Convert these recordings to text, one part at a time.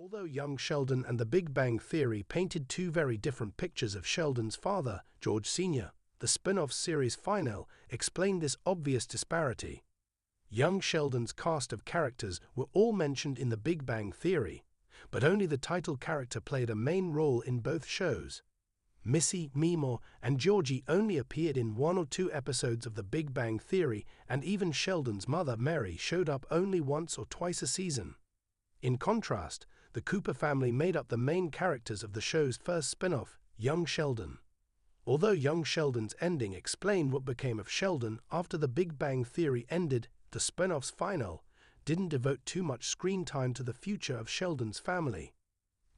Although young Sheldon and The Big Bang Theory painted two very different pictures of Sheldon's father, George Sr., the spin-off series finale explained this obvious disparity. Young Sheldon's cast of characters were all mentioned in The Big Bang Theory, but only the title character played a main role in both shows. Missy, Mimo, and Georgie only appeared in 1 or 2 episodes of The Big Bang Theory, and even Sheldon's mother, Mary, showed up only once or twice a season. In contrast, the Cooper family made up the main characters of the show's first spin-off, Young Sheldon. Although Young Sheldon's ending explained what became of Sheldon after The Big Bang Theory ended, the spin-off's finale didn't devote too much screen time to the future of Sheldon's family.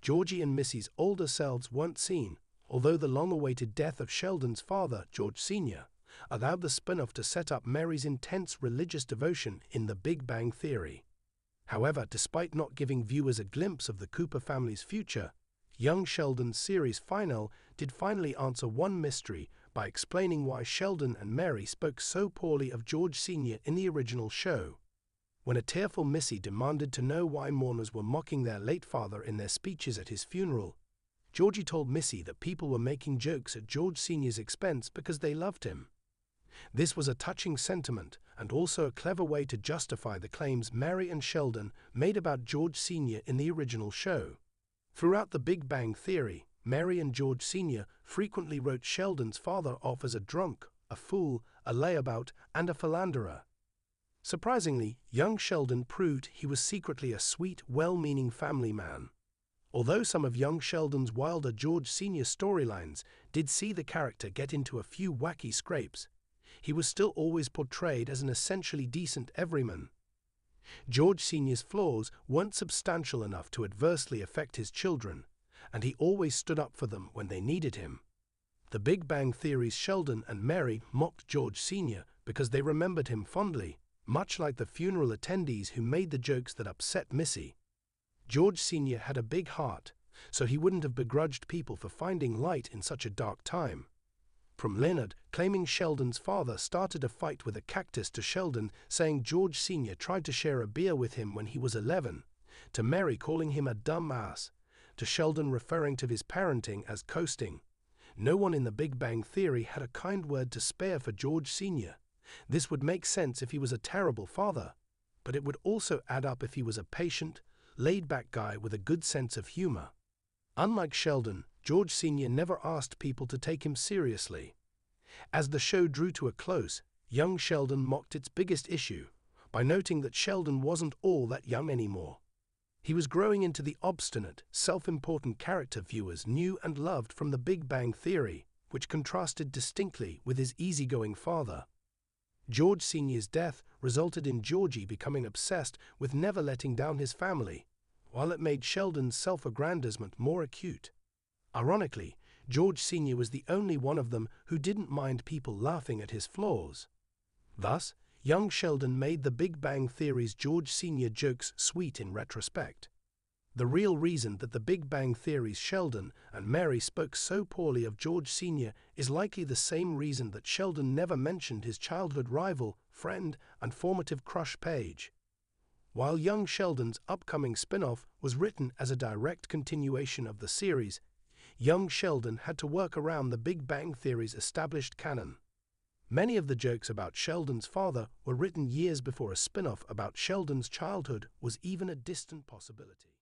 Georgie and Missy's older selves weren't seen, although the long-awaited death of Sheldon's father, George Sr., allowed the spin-off to set up Mary's intense religious devotion in The Big Bang Theory. However, despite not giving viewers a glimpse of the Cooper family's future, Young Sheldon's series finale did finally answer one mystery by explaining why Sheldon and Mary spoke so poorly of George Sr. in the original show. When a tearful Missy demanded to know why mourners were mocking their late father in their speeches at his funeral, Georgie told Missy that people were making jokes at George Sr.'s expense because they loved him. This was a touching sentiment and also a clever way to justify the claims Mary and Sheldon made about George Sr. in the original show. Throughout The Big Bang Theory, Mary and George Sr. frequently wrote Sheldon's father off as a drunk, a fool, a layabout, and a philanderer. Surprisingly, young Sheldon proved he was secretly a sweet, well-meaning family man. Although some of young Sheldon's wilder George Sr. storylines did see the character get into a few wacky scrapes, he was still always portrayed as an essentially decent everyman. George Sr.'s flaws weren't substantial enough to adversely affect his children, and he always stood up for them when they needed him. The Big Bang Theory's Sheldon and Mary mocked George Sr. because they remembered him fondly, much like the funeral attendees who made the jokes that upset Missy. George Sr. had a big heart, so he wouldn't have begrudged people for finding light in such a dark time. From Leonard claiming Sheldon's father started a fight with a cactus to Sheldon saying George Sr. tried to share a beer with him when he was 11, to Mary calling him a dumb ass, to Sheldon referring to his parenting as coasting. No one in The Big Bang Theory had a kind word to spare for George Sr. This would make sense if he was a terrible father, but it would also add up if he was a patient, laid-back guy with a good sense of humor. Unlike Sheldon, George Sr. never asked people to take him seriously. As the show drew to a close, young Sheldon mocked its biggest issue by noting that Sheldon wasn't all that young anymore. He was growing into the obstinate, self-important character viewers knew and loved from The Big Bang Theory, which contrasted distinctly with his easygoing father. George Sr.'s death resulted in Georgie becoming obsessed with never letting down his family, while it made Sheldon's self-aggrandizement more acute. Ironically, George Sr. was the only one of them who didn't mind people laughing at his flaws. Thus, young Sheldon made The Big Bang Theory's George Sr. jokes sweet in retrospect. The real reason that The Big Bang Theory's Sheldon and Mary spoke so poorly of George Sr. is likely the same reason that Sheldon never mentioned his childhood rival, friend, and formative crush Paige. While young Sheldon's upcoming spin-off was written as a direct continuation of the series, young Sheldon had to work around The Big Bang Theory's established canon. Many of the jokes about Sheldon's father were written years before a spin-off about Sheldon's childhood was even a distant possibility.